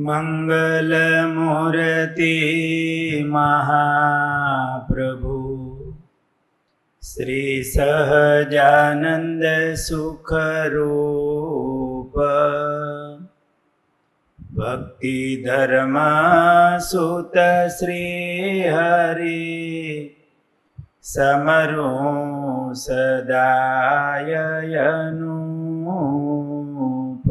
મંગલમૂર્તિ મહાપ્રભુ શ્રી સહજાનંદ સુખરૂપ ભક્તિ ધર્મ સુત શ્રી હરિ સમરૂ સદાય અનુપ.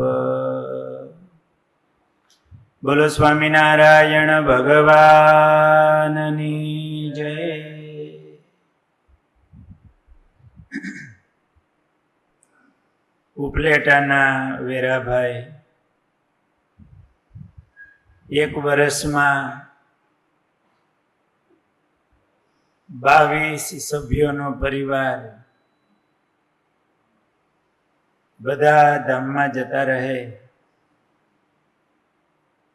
બોલો સ્વામિનારાયણ ભગવાનની જય. ઉપલેટાના વેરાભાઈ એક વર્ષમાં 22 સભ્યોનો પરિવાર બધા ધામમાં જતા રહે,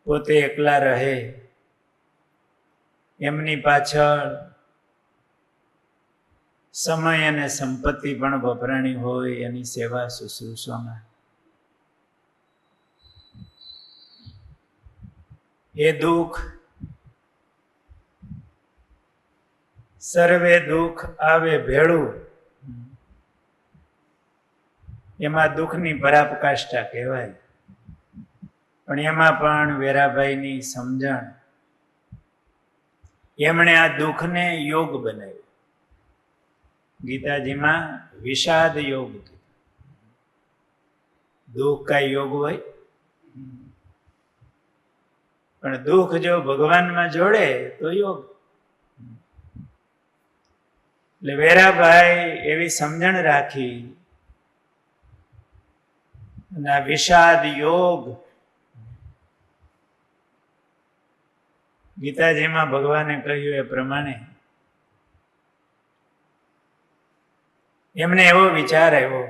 પોતે એકલા રહે, એમની પાછળ સમય અને સંપત્તિ પણ વપરાણી હોય એની સેવા શુશ્રૂષામાં. એ દુઃખ સર્વે દુઃખ આવે ભેળું, એમાં દુઃખની પરાકાષ્ઠા કહેવાય. પણ એમાં પણ વેરાભાઈની સમજણ, એમણે આ દુઃખને યોગ બનાવ્યું. ગીતાજીમાં વિષાદ યોગ કીધું. દુઃખ કાંઈ યોગ હોય? પણ દુઃખ જો ભગવાનમાં જોડે તો યોગ. એટલે વેરાભાઈ એવી સમજણ રાખી અને આ વિષાદ યોગ ગીતાજીમાં ભગવાને કહ્યું એ પ્રમાણે એમને એવો વિચાર આવ્યો,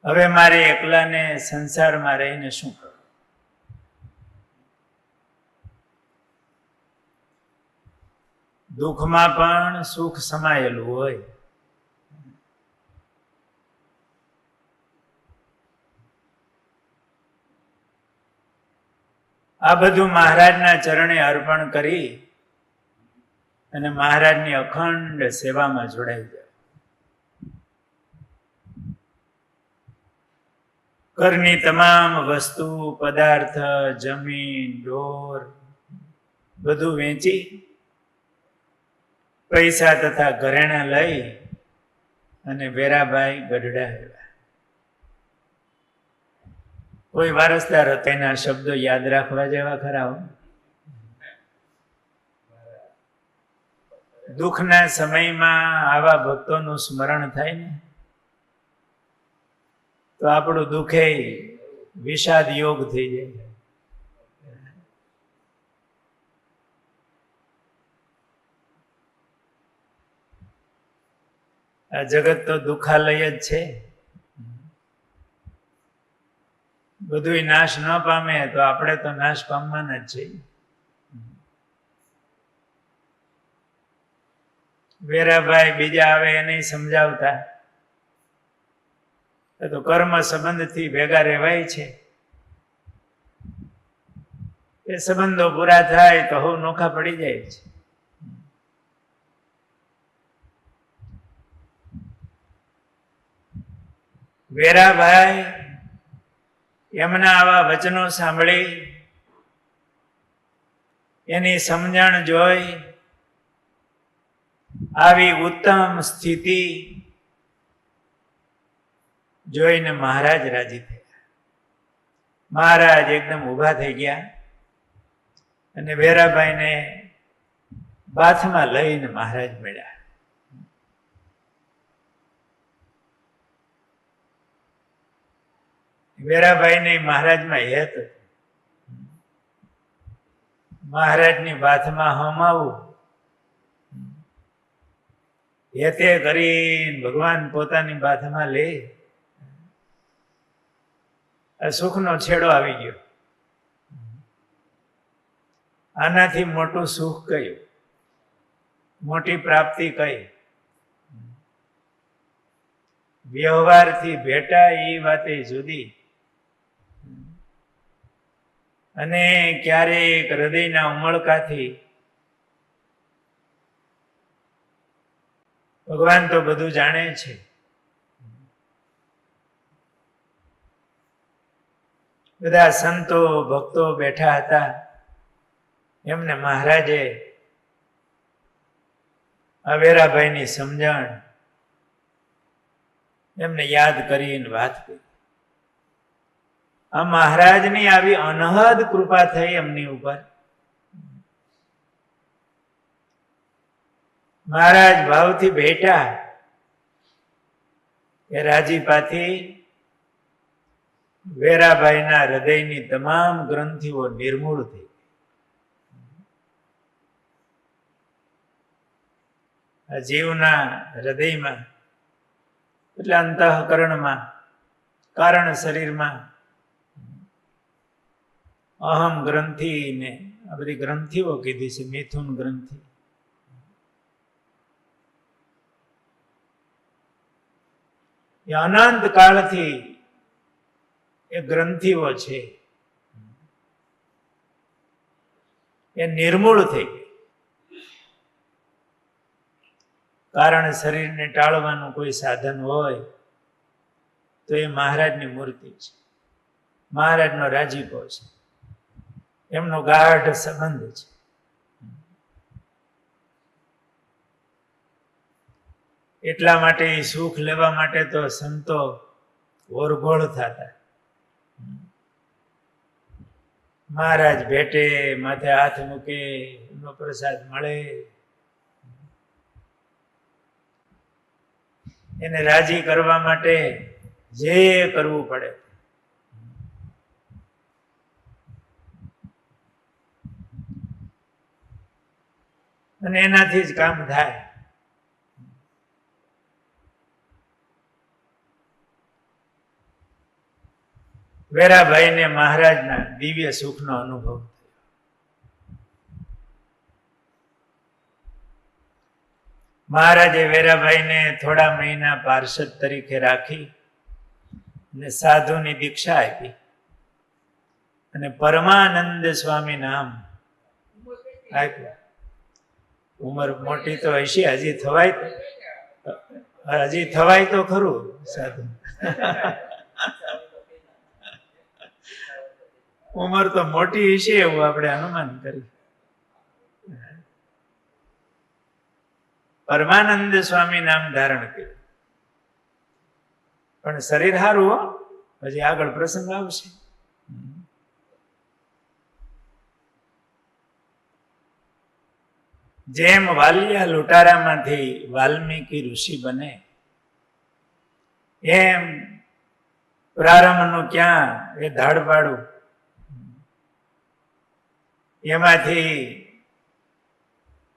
હવે મારે એકલાને સંસારમાં રહીને શું કરવું? દુઃખમાં પણ સુખ સમાયેલું હોય. આ બધું મહારાજના ચરણે અર્પણ કરી અને મહારાજની અખંડ સેવામાં જોડાઈ જાય. ઘરની તમામ વસ્તુ, પદાર્થ, જમીન, ઢોર બધું વેચી પૈસા તથા ઘરેણા લઈ અને વેરાભાઈ ગઢડા આવ્યા. કોઈ વારસદાર હતો, એના શબ્દો યાદ રાખવા જેવા ખરા હો. દુઃખના સમયમાં આવા ભક્તોનું સ્મરણ થાય ને તો આપણું દુઃખે વિષાદ યોગ થઈ જાય. આ જગત તો દુઃખાલય જ છે. બધું નાશ ન પામે તો આપણે તો નાશ પામવાના જ છીએ. વેરાભાઈ બીજા આવે એને સમજાવતા તો કર્મ સંબંધથી ભેગા રહેવાય છે. એ સંબંધો પૂરા થાય તો હું નોખા પડી જાય છે. વેરાભાઈ એમના આવા વચનો સાંભળી, એની સમજણ જોઈ, આવી ઉત્તમ સ્થિતિ જોઈને મહારાજ રાજી થયા. મહારાજ એકદમ ઊભા થઈ ગયા અને વેરાભાઈને બાથમાં લઈને મહારાજ મળ્યા. વેરાભાઈને મહારાજમાં હેત હતું. મહારાજની બાથમાં હમાવું, હેતે કરીને ભગવાન પોતાની બાથમાં લે. આ સુખનો છેડો આવી ગયો. આનાથી મોટું સુખ કયું, મોટી પ્રાપ્તિ કઈ? વ્યવહારથી ભેટા એ વાતે જુદી. અને ક્યારેક હૃદયના ઉમળકાથી ભગવાન તો બધું જાણે છે. બધા સંતો ભક્તો બેઠા હતા. એમને મહારાજે આ વેરાભાઈની સમજણ એમને યાદ કરીને વાત કરી. આ મહારાજની આવી અનહદ કૃપા થઈ એમની ઉપર. મહારાજ ભાવથી બેઠા કે રાજીપાથી વેરાભાઈના હૃદયની તમામ ગ્રંથિઓ નિર્મૂળ થઈ. આ જીવના હૃદયમાં એટલે અંતઃકરણમાં કારણ શરીરમાં અહમ ગ્રંથિ ને આ બધી ગ્રંથિઓ કીધી છે. મિથુન ગ્રંથિ, એ અનંત કાળથી એ ગ્રંથિઓ છે એ નિર્મૂળ થઈ ગઈ. કારણ શરીરને ટાળવાનું કોઈ સાધન હોય તો એ મહારાજની મૂર્તિ છે, મહારાજનો રાજીપો છે, એમનો ગાઢ સંબંધ છે. એટલા માટે સુખ લેવા માટે તો સંતો ઓરઘોળ થતા. મહારાજ ભેટે, માથે હાથ મૂકે, એમનો પ્રસાદ મળે, એને રાજી કરવા માટે જે કરવું પડે. અને એનાથી જ કામ થાય. વેરાભાઈને મહારાજના દિવ્ય સુખનો અનુભવ થયો. મહારાજે વેરાભાઈને થોડા મહિના પાર્ષદ તરીકે રાખી અને સાધુની દીક્ષા આપી અને પરમાનંદ સ્વામી નામ આપ્યું. ઉંમર મોટી તો હશે, હજી થવાય તો ખરું સાધુ. ઉંમર તો મોટી હશે એવું આપણે અનુમાન કરી. પરમાનંદ સ્વામી નામ ધારણ કર્યું. પણ શરીર સારું હો, હજી આગળ પ્રસંગ આવશે. જેમ વાલિયા લૂંટારામાંથી વાલ્મીકી ઋષિ બને એમ પ્રારંભનું ક્યાં એ ધાડપાડું, એમાંથી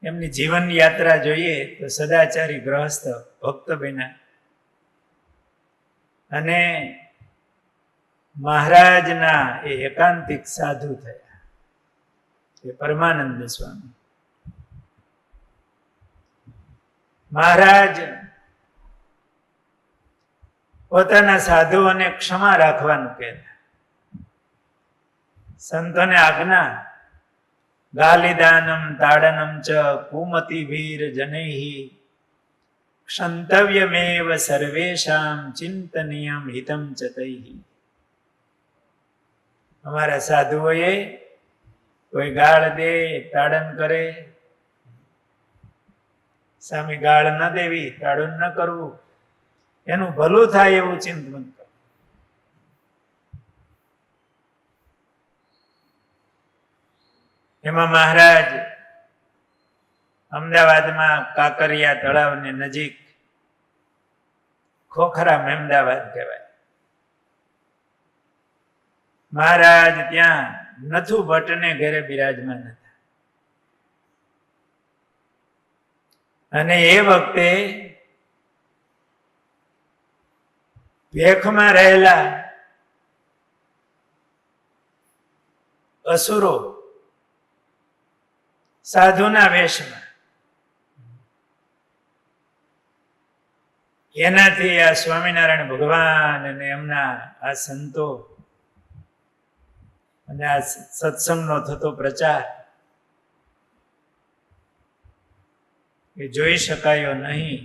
એમની જીવન યાત્રા જોઈએ તો સદાચારી ગ્રહસ્થ ભક્ત બન્યા અને મહારાજના એ એકાંતિક સાધુ થયા, એ પરમાનંદ સ્વામી. મહારાજ પોતાના સાધુઓને ક્ષમા રાખવાનું કહેતા. સંતોને આજ્ઞા, ગાલિદાનમ તાડનમ ચ કુમતિભીર જનૈહિ ક્ષંતવ્યમેવ સર્વેષામ ચિંતનીયમ હિતમ ચ તૈહિ. અમારા સાધુઓએ કોઈ ગાળ દે, તાડન કરે, સામે ગાળ ન દેવી, તાડન ન કરવું, એનું ભલું થાય એવું ચિંતન કરો. એમાં મહારાજ અમદાવાદમાં કાંકરિયા તળાવની નજીક, ખોખરા મહેમદાવાદ કહેવાય, મહારાજ ત્યાં નથુ ભટ્ટને ઘરે બિરાજમાન હતા. અને એ વખતે ભેખમાં રહેલા અસુરો સાધુના વેશમાં એનાથી આ સ્વામિનારાયણ ભગવાન અને એમના આ સંતો અને આ સત્સંગનો થતો પ્રચાર એ જોઈ શકાયો નહીં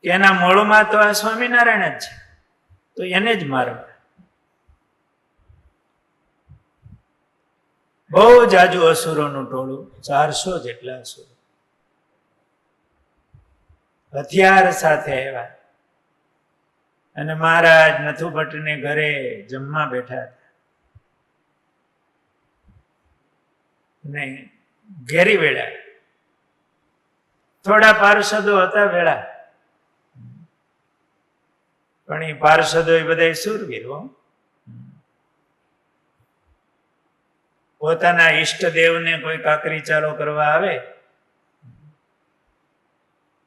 કે એના મૂળમાં તો આ સ્વામિનારાયણ જ છે, તો એને જ મારવા. બહુ જાજુ અસુરોનું ટોળું, 400 જેટલા અસુરો હથિયાર સાથે આવ્યા અને મહારાજ નથુભટ્ટને ઘરે જમવા બેઠા હતા ને ઘેરી વેળા થોડા પાર્ષદો હતા વેળા, પણ એ પાર્ષદો એ બધા શૂરવીરો, પોતાના ઈષ્ટદેવને કોઈ કાકરી ચાલો કરવા આવે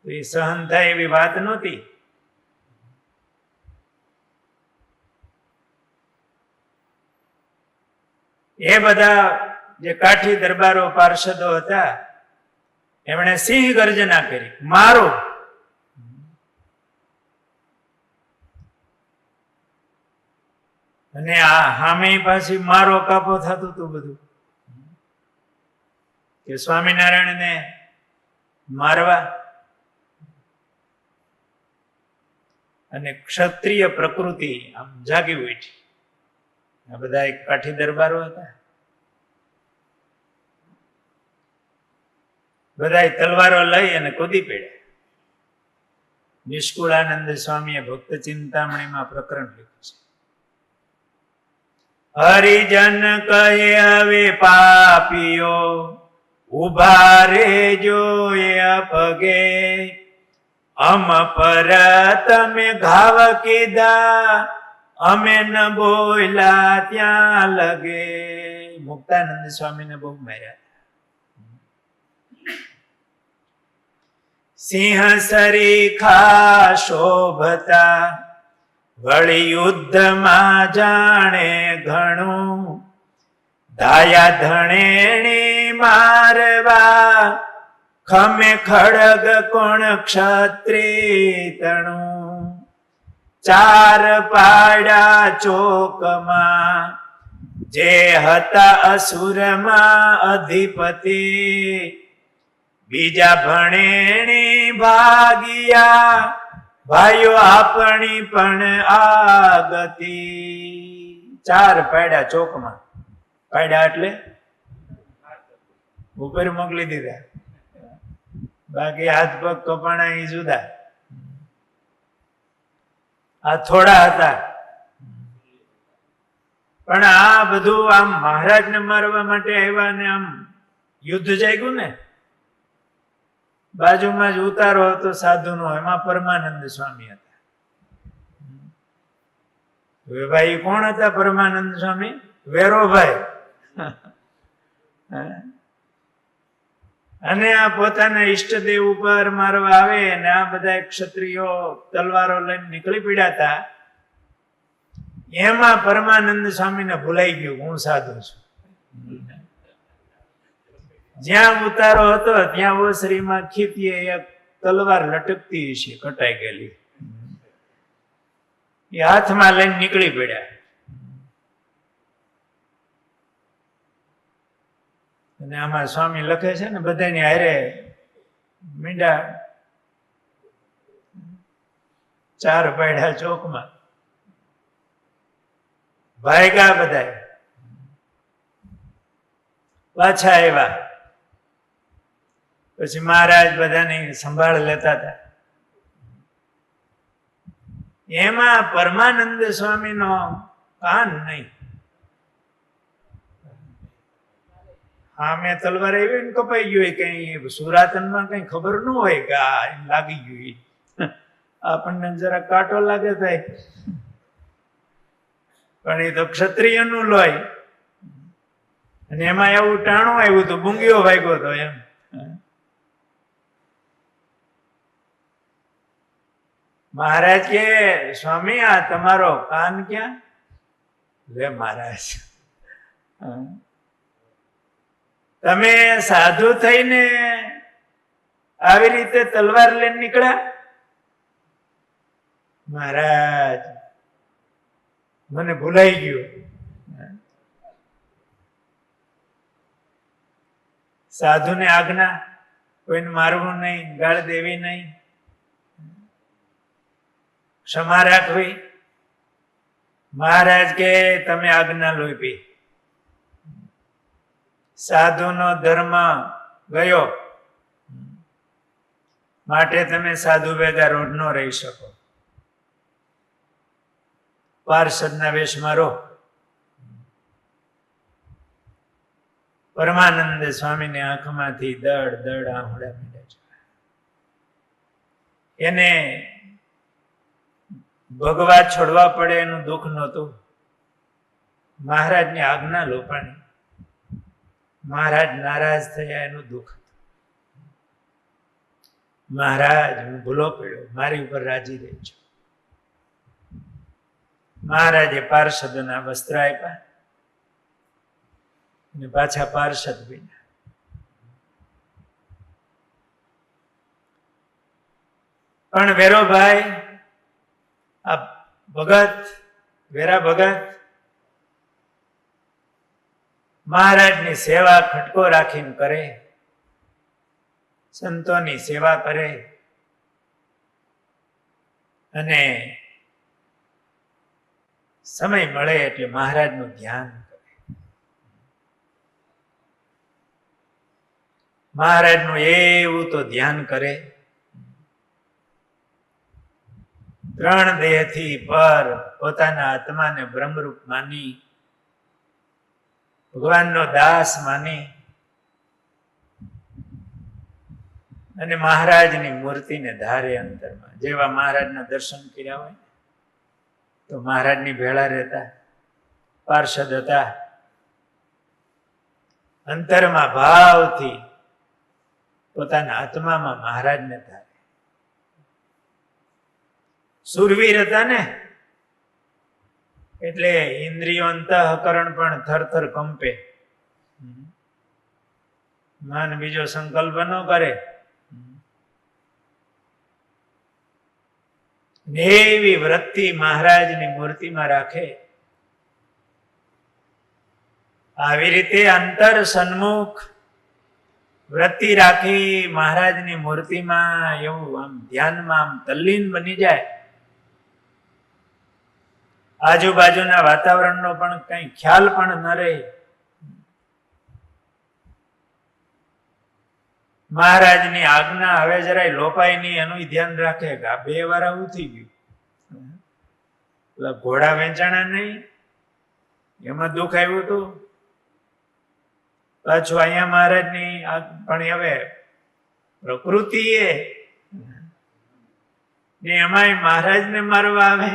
તો એ સહન થાય એવી વાત નહોતી. એ બધા જે કાઠી દરબારો પાર્ષદો હતા એમણે સિંહ ગર્જના કરી, મારો. અને આ સામે પાછી મારો કાપો થતું હતું બધું કે સ્વામિનારાયણને મારવા. અને ક્ષત્રિય પ્રકૃતિ આમ જાગી ઉઠી. આ બધા એક કાઠી દરબારો હતા, બધા તલવારો લઈ અને કૂદી પડ્યા. નિષ્કુળાનંદ સ્વામીએ ભક્ત ચિંતામણીમાં પ્રકરણ લખ્યું છે. હરિજન કહે હવે પાપીઓ ઉભા રેજો એ અપગે, અમ પર તમે ઘાવ કીધા અમે ન બોલ્યા ત્યાં લગે. મુક્તાનંદ સ્વામીને બહુ માર્યા. સિંહ સરીખા શોભતા વળી યુદ્ધમાં જાણે ઘણું, દાયા ધણેણી મારવા ખમે ખડગ કોણ ક્ષત્રિય તણું. ચાર પાડા ચોકમાં જે હતા અસુરમાં અધિપતિ, બીજા ભણેણી ભાગિયા ભાઈઓ આપણી પણ આગતિ. 4 પાડા ચોકમાં, પાડા એટલે ઉપર મોકલી દીધા, બાકી હાથ પગ કપાણા એ જુદા. આ થોડા હતા, પણ આ બધું આમ મહારાજને મારવા માટે આવ્યા ને આમ યુદ્ધ જાગ્યું ને. બાજુમાં જ ઉતારો હતો સાધુનો, એમાં પરમાનંદ સ્વામી હતા. ભાઈ કોણ હતા પરમાનંદ સ્વામી? વેરોભાઈ. અને આ પોતાના ઈષ્ટદેવ ઉપર મારવા આવે ને આ બધા ક્ષત્રિયો તલવારો લઈને નીકળી પડ્યા હતા. એમાં પરમાનંદ સ્વામીને ભૂલાઈ ગયું હું સાધુ છું. જ્યાં ઉતારો હતો ત્યાં ઓસરીમાં ખીપીએ એક તલવાર લટકતી છે, કટાઈ ગયેલી, એ હાથમાં લઈને નીકળી પડ્યા. અને આમાં સ્વામી લખે છે ને બધાની હારે મીંડા 4 પાડા ચોકમાં ભાગ્યા બધા. પાછા આવ્યા પછી મહારાજ બધાની સંભાળ લેતા હતા. એમાં પરમાનંદ સ્વામીનો કાન નહીં. હા, મેં તલવાર આવી ને કપાઈ ગયું, કઈ સુરાતનમાં કઈ ખબર ન હોય કે આ લાગી ગયું. આપણને જરા કાંટો લાગે થાય, પણ એ તો ક્ષત્રિયનું લોહી. અને એમાં એવું ટાણું આવ્યું તો બુંગીઓ વાગ્યો હતો એમ. મહારાજ કે સ્વામી આ તમારો કાન ક્યાં? લે મહારાજ, તમે સાધુ થઈને આવી રીતે તલવાર લઈને નીકળ્યા? મહારાજ મને ભૂલાઈ ગયું. સાધુને આજ્ઞા, કોઈને મારવું નહીં, ગાળ દેવી નહીં, ક્ષમા રાખવી. મહારાજ કે તમે આજ્ઞા લોપી, સાધુનો ધર્મ ગયો, માટે તમે સાધુ ભેગા રોડ ન રહી શકો. પાર્ષદના વેશમાં રહો. પરમાનંદ સ્વામીની આંખમાંથી દડ દડ આંખડા મીડ્યા છે. એને ભગવા છોડવા પડે એનું દુઃખ નહોતું, મહારાજની આજ્ઞા લોપાણી. મહારાજ નારાજ થયા એનું દુઃખ. મહારાજ હું ભૂલો પડ્યો, મારી ઉપર રાજી રહેજો. મહારાજે પાર્ષદોના વસ્ત્ર આપ્યા અને પાછા પાર્ષદ બન્યા. પણ વેરોભાઈ, આ ભગત, વેરા ભગત મહારાજની સેવા ખટકો રાખીને કરે, સંતોની સેવા કરે અને સમય મળે એટલે મહારાજનું ધ્યાન કરે. મહારાજનું એવું તો ધ્યાન કરે, ત્રણ દેહથી પર પોતાના આત્માને બ્રહ્મરૂપ માની, ભગવાનનો દાસ માની અને મહારાજની મૂર્તિને ધારે અંતરમાં. જેવા મહારાજના દર્શન કર્યા હોય તો મહારાજની ભેળા રહેતા, પાર્ષદ હતા, અંતરમાં ભાવથી પોતાના આત્મામાં મહારાજને ધારે. સુરવીર હતા ને, એટલે ઇન્દ્રિયો અંતઃકરણ પણ થરથર કંપે. મન બીજો સંકલ્પ ન કરે. એવી વૃત્તિ મહારાજની મૂર્તિમાં રાખે. આવી રીતે અંતર સન્મુખ વૃત્તિ રાખી મહારાજની મૂર્તિમાં એવું આમ ધ્યાનમાં આમ તલ્લીન બની જાય. આજુબાજુના વાતાવરણનો પણ કઈ ખ્યાલ પણ ન રહે. મહારાજની આજ્ઞા હવે જરાય લોપાય નહીં એનું ધ્યાન રાખે કે આ 2 વાર આવું થઈ ગયું. ઘોડા વેચાણા નહીં, એમાં દુઃખ આવ્યું હતું. પાછું અહીંયા મહારાજની પણ હવે પ્રકૃતિ એમાંય મહારાજને મારવા આવે.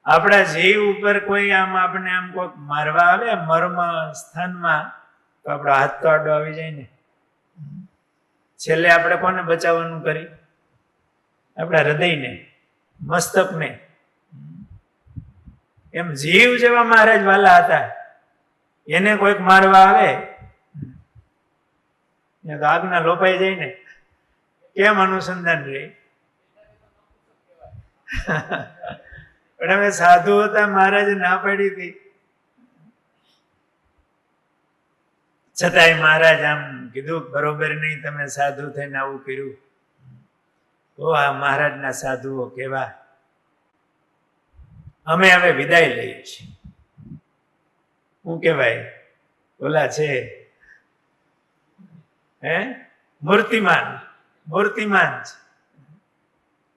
આપણા જીવ ઉપર કોઈ આમ આપણે આમ કોઈક મારવા આવે મર્મ સ્થાનમાં, તો આપણો હાથ તો આડો આવી જાય ને. છેલ્લે આપણે કોને બચાવવાનું કરી? આપણા હૃદયને, મસ્તકને. એમ જીવ જેવા મહારાજ વાલા હતા, એને કોઈક મારવા આવે તો આજ્ઞા લોપાઈ જાય ને. કેમ અનુસંધાન રહે? પણ હવે સાધુ હતા, મહારાજે ના પાડી હતી, છતાંય મહારાજ આમ કીધું બરોબર નહીં, તમે સાધુ થઈને આવું કર્યું. ઓ આ મહારાજના સાધુઓ કેવા. અમે હવે વિદાય લઈએ છીએ. શું કેવાય ઓલા છે મૂર્તિમાન, મૂર્તિમાન છે.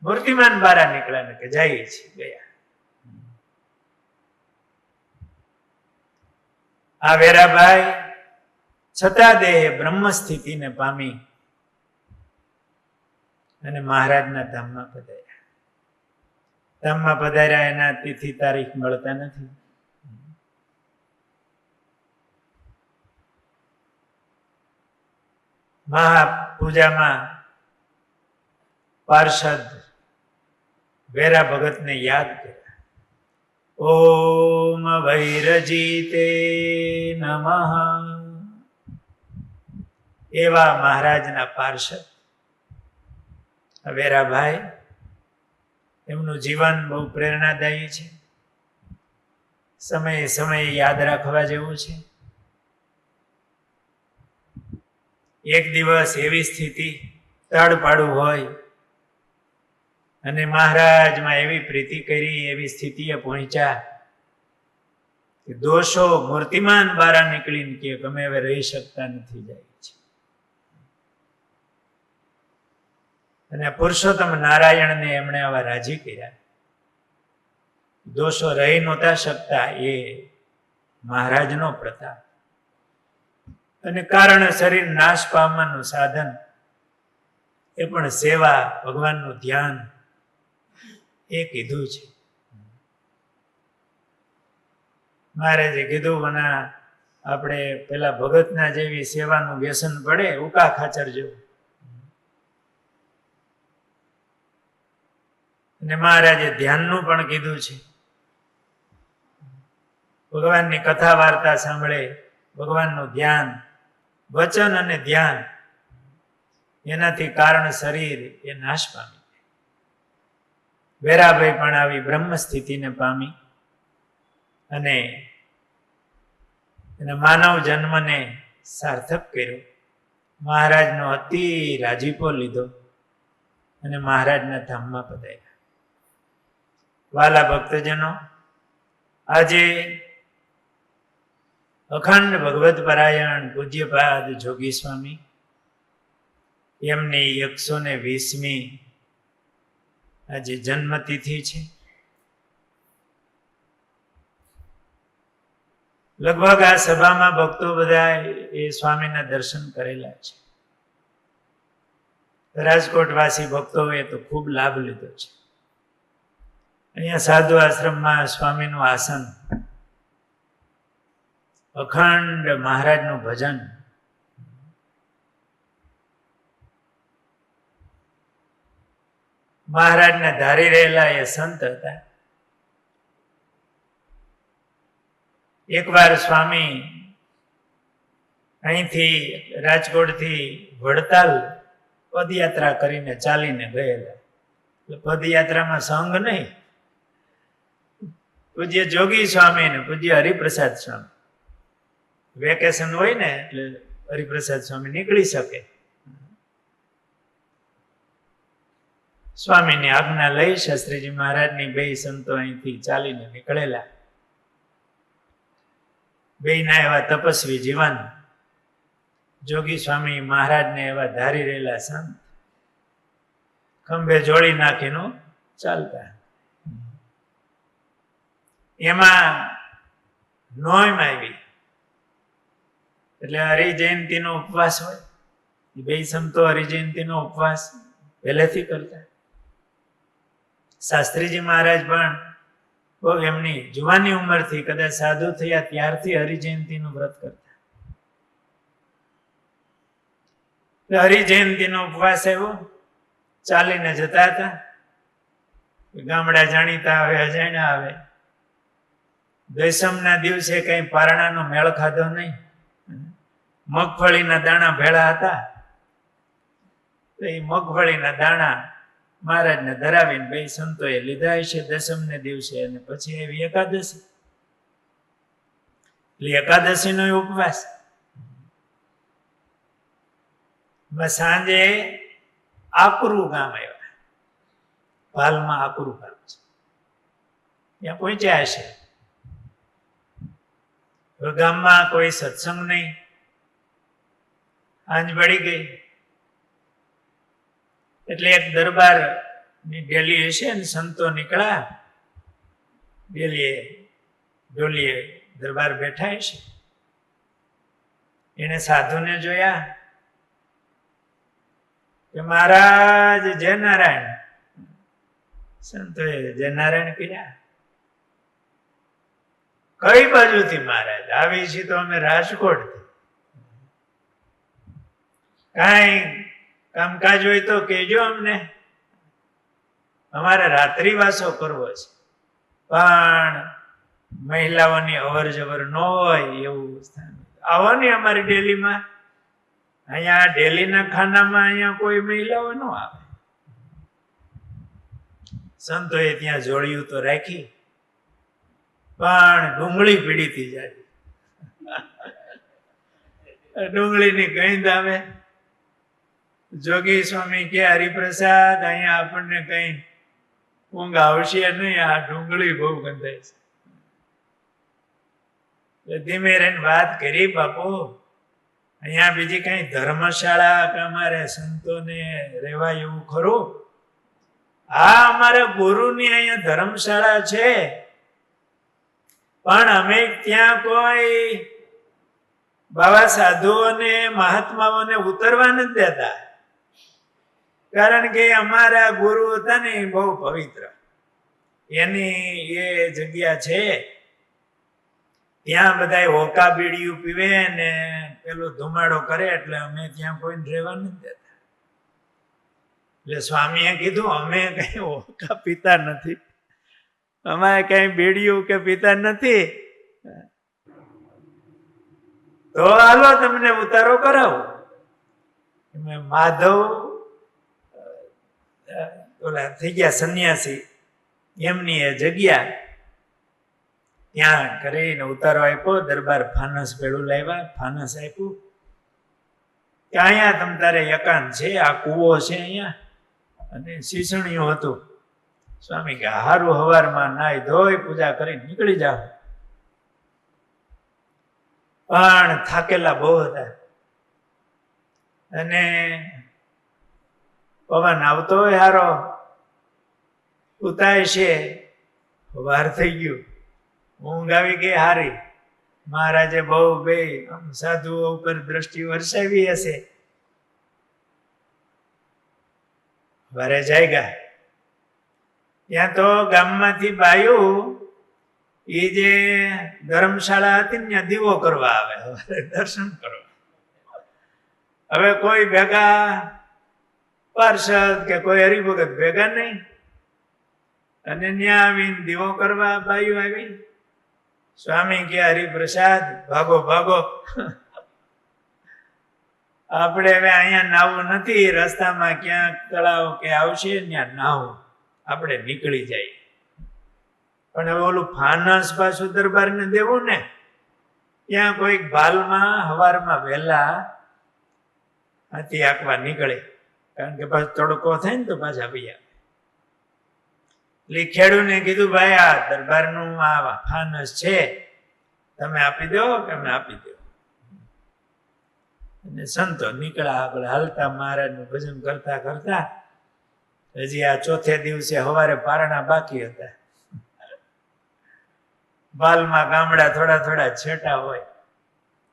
મૂર્તિમાન બારા નીકળ્યા ને કે જઈએ છીએ, ગયા. આ વેરાભાઈ છતાં દેહ બ્રહ્મ સ્થિતિને પામી અને મહારાજના ધામમાં પધાર્યા. ધામમાં પધાર્યા એના તિથિ તારીખ મળતા નથી. મહાપૂજામાં પાર્ષદ વેરા ભગતને યાદ કર્યા. ઓમ વૈરજીતે નમઃ. એવા મહારાજના પાર્ષદ વેરાભાઈ, એમનું જીવન બહુ પ્રેરણાદાયી છે, સમયે સમયે યાદ રાખવા જેવું છે. એક દિવસ એવી સ્થિતિ તડપાડું હોય અને મહારાજમાં એવી પ્રીતિ કરી, એવી સ્થિતિએ પહોંચ્યા કે દોષો મૂર્તિમાન બારા નીકળીને કે ગમે હવે રહી શકતા નથી જાય છે. અને પુરુષોત્તમ નારાયણને એમણે આવા રાજી કર્યા. દોષો રહી નહોતા શકતા, એ મહારાજનો પ્રતાપ. અને કારણ શરીર નાશ પામવાનું સાધન એ પણ સેવા, ભગવાનનું ધ્યાન, એ કીધું છે. મહારાજે કીધું, મને આપણે પેલા ભગતના જેવી સેવાનું વ્યસન પડે, ઉકા ખાચર જેવું. અને મહારાજે ધ્યાનનું પણ કીધું છે. ભગવાનની કથા વાર્તા સાંભળે, ભગવાનનું ધ્યાન, વચન અને ધ્યાન, એનાથી કારણ શરીર એ નાશ પામી. વેરાભાઈ પણ આવી બ્રહ્મ સ્થિતિને પામી અને એના માનવ જન્મને સાર્થક કર્યો. મહારાજનો અતિ રાજીપો લીધો અને મહારાજના ધામમાં પધાર્યા. વાલા ભક્તજનો, આજે અખંડ ભગવત પરાયણ પૂજ્યપાદ જોગી સ્વામી, એમની 120મી આજે જન્મતિથિ છે. લગભગ આ સભામાં ભક્તો બધા એ સ્વામીના દર્શન કરેલા છે. રાજકોટવાસી ભક્તોએ તો ખૂબ લાભ લીધો છે. અહીંયા સાધુ આશ્રમમાં સ્વામીનું આસન, અખંડ મહારાજનું ભજન, મહારાજને ધારી રહેલા એ સંત હતા. એકવાર સ્વામી અહીંથી રાજકોટથી વડતાલ પદયાત્રા કરીને ચાલીને ગયેલા. પદયાત્રામાં સંઘ નહીં, પૂજ્ય જોગી સ્વામી ને પૂજ્ય હરિપ્રસાદ સ્વામી, વેકેશન હોય ને એટલે હરિપ્રસાદ સ્વામી નીકળી શકે. સ્વામીની આજ્ઞા લઈ શાસ્ત્રીજી મહારાજની બે સંતો અહીંથી ચાલીને નીકળેલા. બેના એવા તપસ્વી જીવન, જોગી સ્વામી મહારાજને એવા ધારી રહેલા સંત, ખંભે જોડી નાખીને ચાલતા. એમાં નોમ આવી એટલે હરિજયંતીનો ઉપવાસ હોય. બે સંતો હરિજયંતીનો ઉપવાસ પહેલેથી કરતા. શાસ્ત્રીજી મહારાજ પણ બહુ એમની જુવાની ઉંમરથી, કદાચ સાધુ થયા ત્યારથી હરિજયંતીનું વ્રત કરતા. હરિજયંતીનો ઉપવાસ આવ્યો, ચાલીને જતા હતા. ગામડા જાણીતા આવે, અજાણ્યા આવે. દશમના દિવસે કઈ પારણાનો મેળ ખાધો નહીં, મગફળીના દાણા ભેળા હતા. તો એ મગફળીના દાણા મહારાજને ધરાવીને બે સંતોએ લીધા છે દશમને દિવસે. અને પછી એવી એકાદશી, એટલે એકાદશીનો ઉપવાસ. સાંજે આકરું ગામ આવ્યા, ભાલમાં આકરું ગામ છે, ત્યાં પહોંચ્યા હશે. ગામમાં કોઈ સત્સંગ નહીં, આંજ પડી ગઈ. એટલે એક દરબાર ની ડેલી હશે ને, સંતો નીકળ્યા, ડોલીએ દરબાર બેઠા હશે. એને સાધુને જોયા કે મહારાજ જય નારાયણ. સંતોએ જય નારાયણ કર્યા. કઈ બાજુથી મહારાજ? આવી છીએ તો અમે રાજકોટથી. કાંઈ કામકાજ હોય તો કહેજો અમને, અમારે રાત્રિવાસો કરવો છે. પણ મહિલાઓની અવર જવર ન હોય એવું સ્થાન આવો ને અમારી ડેલીમાં. અહીંયા ડેલીના ખાનામાં અહીંયા કોઈ મહિલાઓ ન આવે. સંતોએ ત્યાં જોડિયું તો રાખી, પણ ડુંગળી પીડી થઈ જાય. ડુંગળીની ગંધ આવે. જોગી સ્વામી કે હરિપ્રસાદ, અહીંયા આપણને કઈ ઊંઘ આવશે નહીં, આ ડુંગળી બહુ ગંધાય છે. ધીમે રહીને વાત કરી, બાપુ અહીંયા બીજી કઈ ધર્મશાળા કે અમારે સંતોને રહેવાય એવું ખરું? હા, અમારા ગુરુની અહીંયા ધર્મશાળા છે, પણ અમે ત્યાં કોઈ બાબા સાધુઓને મહાત્માઓને ઉતરવા નથી દેતા, કારણ કે અમારા ગુરુ હતા ને બહુ પવિત્ર, એની એ જગ્યા છે, ત્યાં બધા હોકા બીડીયું પીવે ને પેલો ધુમાડો કરે, એટલે અમે ત્યાં કોઈને રહેવા નથી દેતા. એટલે સ્વામીએ કીધું, અમે કઈ હોકા પીતા નથી, અમારે કઈ બીડીયું કે પીતા નથી, તો હાલો તમને ઉતારો કરાવો. માધવ ઓલા થઈ ગયા સંન્યાસી, એમની એ જગ્યા ત્યાં કરીને ઉતારો આપ્યો. દરબાર ફાનસ ભેળું લાવ્યા, ફાનસ આપ્યું કે અહીંયા તમ તારે એકાંત છે, આ કૂવો છે અહીંયા, અને શીસણિયું હતું. સ્વામી કે હારું, હવારમાં નાઈ ધોઈ પૂજા કરી નીકળી જાઓ. પણ થાકેલા બહુ હતા, અને પવન આવતો હોય હારો, ઉતાય છે, વાર થઈ ગયું, ઊંઘ આવી ગઈ હારી. મહારાજે બહુ બે સાધુઓ ઉપર દ્રષ્ટિ વરસાવી હશે, વારે જાયગા. ત્યાં તો ગામમાંથી બાયું એ જે ધર્મશાળા હતી ને ત્યાં દીવો કરવા આવે, દર્શન કરવા. હવે કોઈ ભેગા પાર્ષદ કે કોઈ હરિભગત ભેગા નહીં, અને ત્યાં આવીને દીવો કરવા બાયું આવી. સ્વામી કે હરિપ્રસાદ, ભાગો ભાગો, આપણે હવે અહીંયા નાવું નથી, રસ્તામાં ક્યાંક તળાવ કે આવશે ત્યાં નાવું, આપણે નીકળી જાય. પણ હવે ઓલું ફાનસ પાછું દરબારને દેવું ને, ત્યાં કોઈક ભાલમાં હવારમાં વહેલા હાથી આંકવા નીકળે, કારણ કે પાછો તડકો થાય ને તો પાછા પૈયા. એટલે ખેડૂને કીધું, ભાઈ આ દરબારનું આ ફાનસ છે, તમે આપી દો કે અમે આપી દો. અને સંતો નીકળ્યા આગળ હાલતા, મહારાજનું ભજન કરતા કરતા. હજી આ ચોથે દિવસે સવારે પારણા બાકી હતા. બાલમાં ગામડા થોડા થોડા છેટા હોય.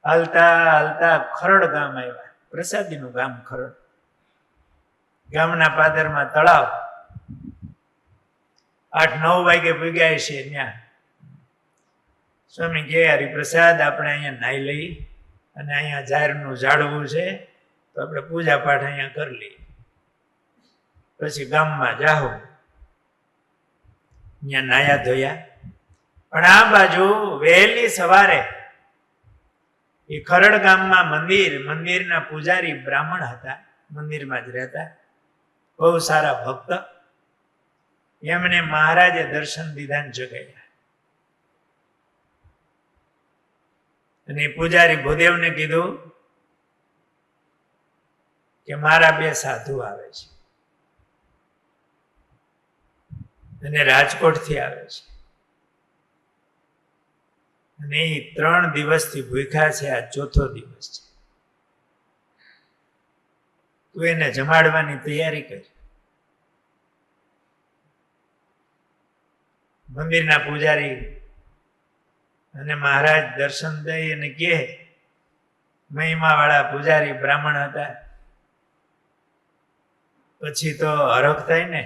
હાલતા હાલતા ખરડ ગામ આવ્યા, પ્રસાદીનું ગામ ખરડ. ગામના પાદરમાં તળાવ. 8-9 વાગે પૂગ્યા છે ત્યાં. સ્વામી કે હરિપ્રસાદ, આપણે અહીંયા નાઈ લઈ, અને અહીંયા જાહેરનું ઝાડવું છે, તો આપણે પૂજા પાઠ અહીંયા કરી લઈએ, પછી ગામમાં જાઓ. અહીંયા નાયા ધોયા. પણ આ બાજુ વહેલી સવારે એ ખરડ ગામમાં મંદિરના પૂજારી બ્રાહ્મણ હતા, મંદિરમાં જ રહેતા, બહુ સારા ભક્ત. એમને મહારાજે દર્શન દીધા જગાયા. અને પૂજારી ભૂદેવને કીધું કે મારા 2 સાધુ આવે છે, અને રાજકોટથી આવે છે, અને એ 3 દિવસથી ભૂખ્યા છે, આ ચોથો દિવસ છે, તું એને જમાડવાની તૈયારી કર. મંદિરના પૂજારી અને મહારાજ દર્શન દઈ અને કહે, મહિમા વાળા પૂજારી બ્રાહ્મણ હતા, પછી તો હરખ થાય ને.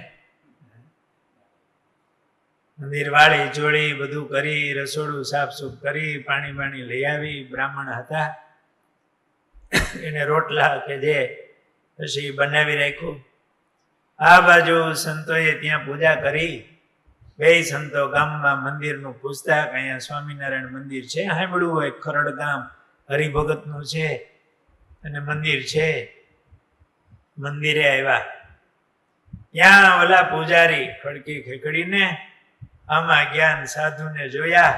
મંદિર વાળી જોડી બધું કરી, રસોડું સાફસૂફ કરી, પાણી બાણી લઈ આવી. બ્રાહ્મણ હતા, એને રોટલા કે જે પછી બનાવી રાખ્યું. આ બાજુ સંતોએ ત્યાં પૂજા કરી. 2 સંતો ગામમાં મંદિરનું પૂછતા, અહીંયા સ્વામિનારાયણ મંદિર છે, સાંભળ્યું હોય, ખરડ ગામ હરિભગતનું છે, અને મંદિર છે. મંદિરે આવ્યા. ત્યાં ઓલા પૂજારી ખડકી ખેકડીને આમાં જ્ઞાન સાધુને જોયા,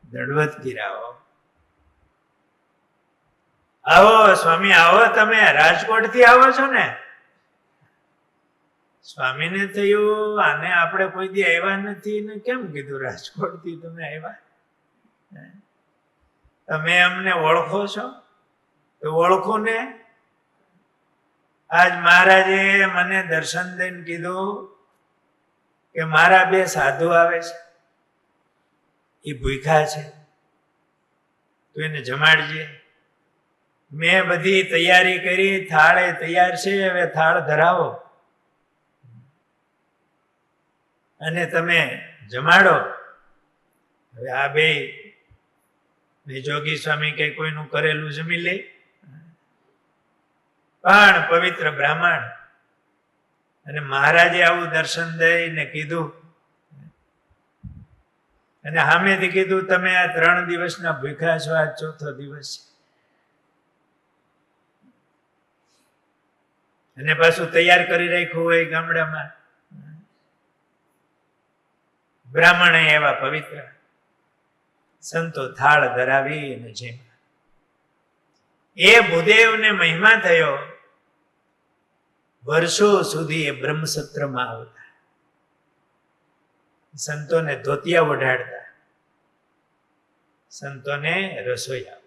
દંડવત કર્યા. આવો સ્વામી, આવો, તમે રાજકોટ થી આવો છો ને? સ્વામીને થયું આને આપણે કોઈ દી આવ્યા નથી ને કેમ કીધું રાજકોટ થી તમે આવ્યા? તમે અમને ઓળખો છો? તો ઓળખો ને. આજ મહારાજે મને દર્શન દઈને કીધું કે મારા બે સાધુ આવે છે, એ ભૂખ્યા છે, તું એને જમાડજે. મેં બધી તૈયારી કરી, થાળે તૈયાર છે, હવે થાળ ધરાવો અને તમે જમાડો. હવે આ બે જોગી સ્વામી કઈ કોઈનું કરેલું જમી લે, પણ પવિત્ર બ્રાહ્મણ. અને મહારાજે આવું દર્શન દઈને કીધું અને સામેથી કીધું તમે આ 3 દિવસના ભૂખ્યા છો, આ 4થો દિવસ છે. અને પાછું તૈયાર કરી રાખ્યું હોય ગામડામાં. બ્રાહ્મણ એવા પવિત્ર સંતો થાળ ધરાવી અને જેમ એ ભૂદેવને મહિમા થયો. વર્ષો સુધી એ બ્રહ્મસત્રમાં આવતા, સંતોને ધોતિયા ઓઢાડતા, સંતોને રસોઈ આપતા.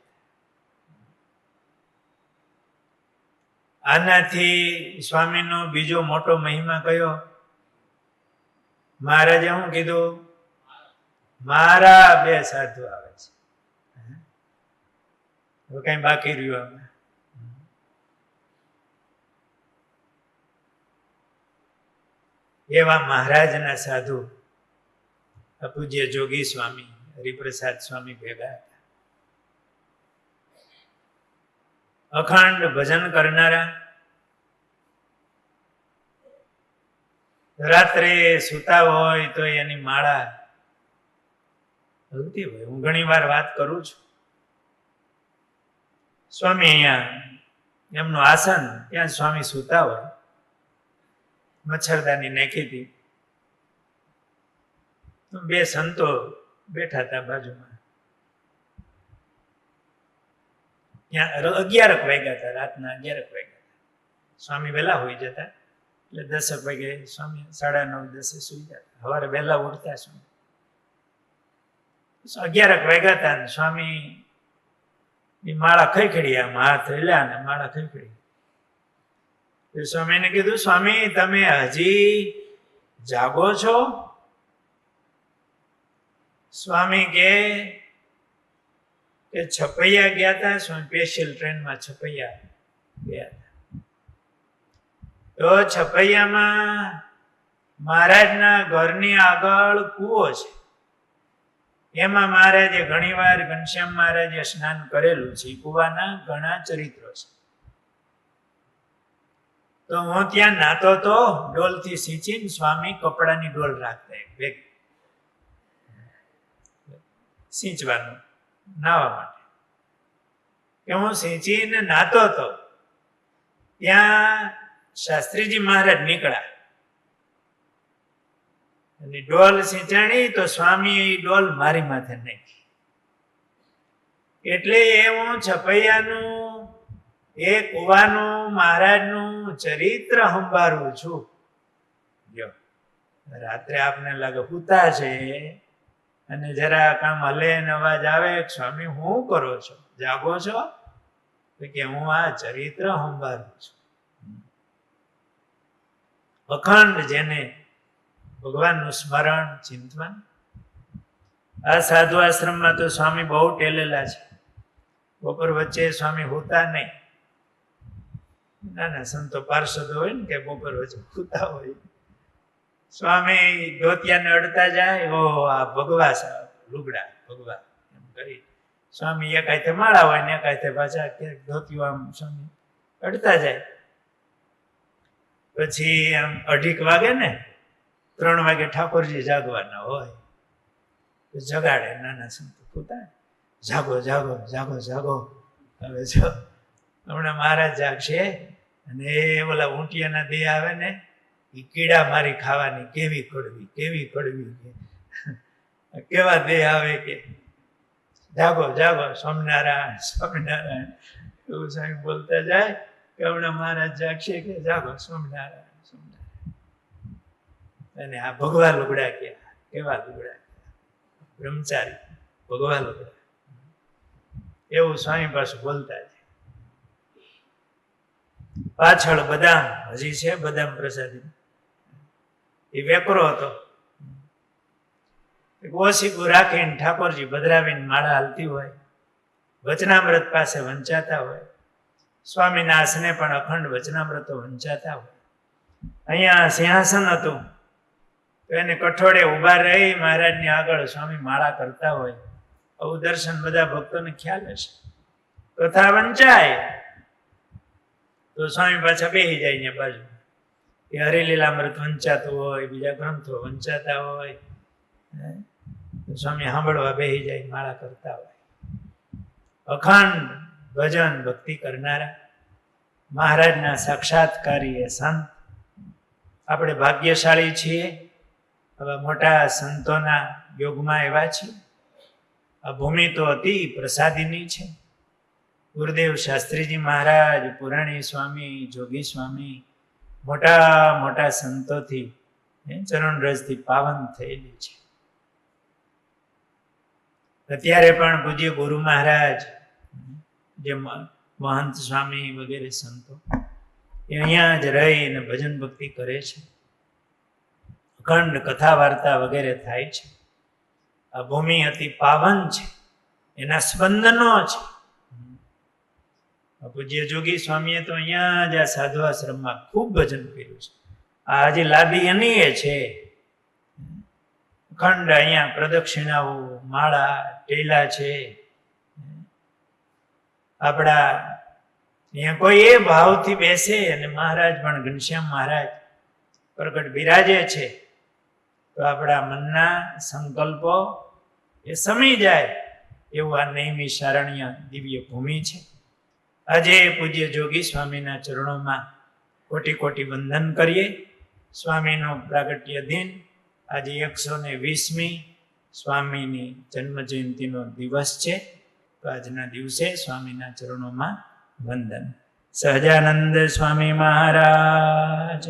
આનાથી સ્વામીનો બીજો મોટો મહિમા કયો? મહારાજે શું કીધું? મારા બે સાધુ આવે છે. હવે કઈ બાકી રહ્યું આમાં? એવા મહારાજના સાધુ પૂજ્ય જોગી સ્વામી, હરિપ્રસાદ સ્વામી ભેગા હતા. અખંડ ભજન કરનારા. રાત્રે સુતા હોય તો એની માળા હલતી હોય. હું ઘણી વાર વાત કરું છું. સ્વામી અહીંયા એમનું આસન, ત્યાં સ્વામી સુતા હોય, મચ્છરદાની નાખી હતી. બે સંતો બેઠા હતા બાજુમાં. ત્યાં 11 વાગ્યા હતા, રાતના 11 વાગ્યા હતા. સ્વામી વહેલા હોઈ જતા, એટલે 10 વાગે સ્વામી 9:30 10 સુઈ જતા. સવારે વહેલા ઉઠતા સ્વામી. 11 વાગ્યા હતા. સ્વામી માળા ખખડી, આમ હાથ હેલ્યા ને માળા ખખડી. સ્વામીને કીધું, સ્વામી તમે હજી જાગો છો? સ્વામી કે છપૈયા ગયા હતા. સ્વામી સ્પેશિયલ ટ્રેનમાં છપૈયા ગયા હતા. તો છપૈયામાં મહારાજના ઘરની આગળ કૂવો છે. એમાં મહારાજે ઘણીવાર ઘનશ્યામ મહારાજે સ્નાન કરેલું છે. કૂવાના ઘણા ચરિત્રો છે. તો હું ત્યાં નાતો તો ડોલથી સિંચીને સ્વામી કપડાની ડોલ રાખતા, એક બેગ સિંચવાનું, નાવા માટે. કે હું સિંચીને નાતો તો ત્યાં શાસ્ત્રીજી મહારાજ નીકળ્યા અને ડોલ સિંચાણી તો સ્વામી એ ડોલ મારી માથે નાખી. એટલે એ હું છપૈયાનું એ કુવાનું મહારાજનું ચરિત્ર સંભાળું છું. જો રાત્રે આપને લાગે પૂતા છે અને જરા કામ હલે ને અવાજ આવે, સ્વામી હું કરો છો, જાગો છો? તો કે હું આ ચરિત્ર સંભાળું છું. અખંડ જેને ભગવાનનું સ્મરણ ચિંતન. આ સાધુ આશ્રમમાં તો સ્વામી બહુ ટેલેલા છે. બપોર વચ્ચે સ્વામી હોતા નહીં. નાના સંતો પાર્ષદો હોય ને કે બપોર વચ્ચે હોતા હોય. સ્વામી ધોતિયાને અડતા જાય, ઓ આ ભગવા સાહેબ લુગડા ભગવા એમ કરી સ્વામી એક હાથે માળા હોય ને એક હાથે પાછા ક્યાંક ધોતિયો આમ સ્વામી અડતા જાય. પછી આમ 2:30 વાગે ને 3 વાગે ઠાકોરજી જાગવાના હોય તો જગાડે નાના સંતો પોતા, જાગો જાગો જાગો જાગો. હવે જો હમણાં મહારાજ જાગશે અને ઓલા ઊંટિયાના દે આવે ને એ કીડા મારી ખાવાની કેવી કડવી કે કેવા દેહ આવે કે જાગો જાગો સ્વામિનારાયણ સ્વામિનારાયણ એવું સાહેબ બોલતા જાય કે હમણાં મહારાજ જાગશે કે જાગો સ્વામિનારાયણ સ્વામિનારાયણ. અને આ ભગવા લુગડા કેવા લુગડા બ્રહ્મચારી ભગવા લુગડા એવું સ્વામી પાછું બોલતા જાય. પાછળ બદામ હજી છે, બદામ પ્રસાદી એ વેકરો હતો. ઓશીકું રાખીને ઠાકોરજી ભદ્રાવીને માળા હાલતી હોય, વચનામૃત પાસે વંચાતા હોય, સ્વામીના આસને પણ અખંડ વચનામૃતો વંચાતા હોય. અહીંયા સિંહાસન હતું તો એને કઠોળે ઉભા રહી મહારાજની આગળ સ્વામી માળા કરતા હોય. આવું દર્શન બધા ભક્તોને ખ્યાલ હશે. કથા વંચાય તો સ્વામી પાછા બેસી જાય ને બાજુ, એ હરિલીલામૃત વંચાતું હોય, બીજા ગ્રંથો વંચાતા હોય, સ્વામી સાંભળવા બેસી જાય, માળા કરતા હોય. અખંડ ભજન ભક્તિ કરનારા મહારાજના સાક્ષાત્કારી એ સંત. આપણે ભાગ્યશાળી છીએ, આવા મોટા સંતોના યોગમાં એવા છીએ. આ ભૂમિ તો અતિ પ્રસાદીની છે. ગુરુદેવ શાસ્ત્રીજી મહારાજ, પુરાણી સ્વામી, જોગી સ્વામી, મોટા મોટા સંતોથી ચરણ રજથી પાવન થયેલી છે. અત્યારે પણ પૂજ્ય ગુરુ મહારાજ, જે મહંત સ્વામી વગેરે સંતો એ અહીંયા જ રહીને ભજન ભક્તિ કરે છે. અખંડ કથા વાર્તા વગેરે થાય છે. આ ભૂમિ અતિ પાવન છે, એના સ્પંદનો છે. પૂજ્ય જોગી સ્વામીએ તો અહીંયા જ આ સાધુ આશ્રમમાં ખૂબ ભજન કર્યું છે. આ હજી લાદી એની એ છે. અખંડ અહીંયા પ્રદક્ષિણાઓ, માળા, ટેલા છે. આપણા અહીંયા કોઈ એ ભાવથી બેસે અને મહારાજ પણ ઘનશ્યામ મહારાજ પ્રગટ બિરાજે છે તો આપણા મનના સંકલ્પો એ સમી જાય એવું આ નૈમિષ શારણ્ય દિવ્ય ભૂમિ છે. આજે પૂજ્ય જોગી સ્વામીના ચરણોમાં કોટી કોટી વંદન કરીએ. સ્વામીનો પ્રાગટ્ય દિન આજે 120મી સ્વામીની જન્મ જયંતિનો દિવસ છે. તો આજના દિવસે સ્વામીના ચરણોમાં વંદન. સહજાનંદ સ્વામી મહારાજ.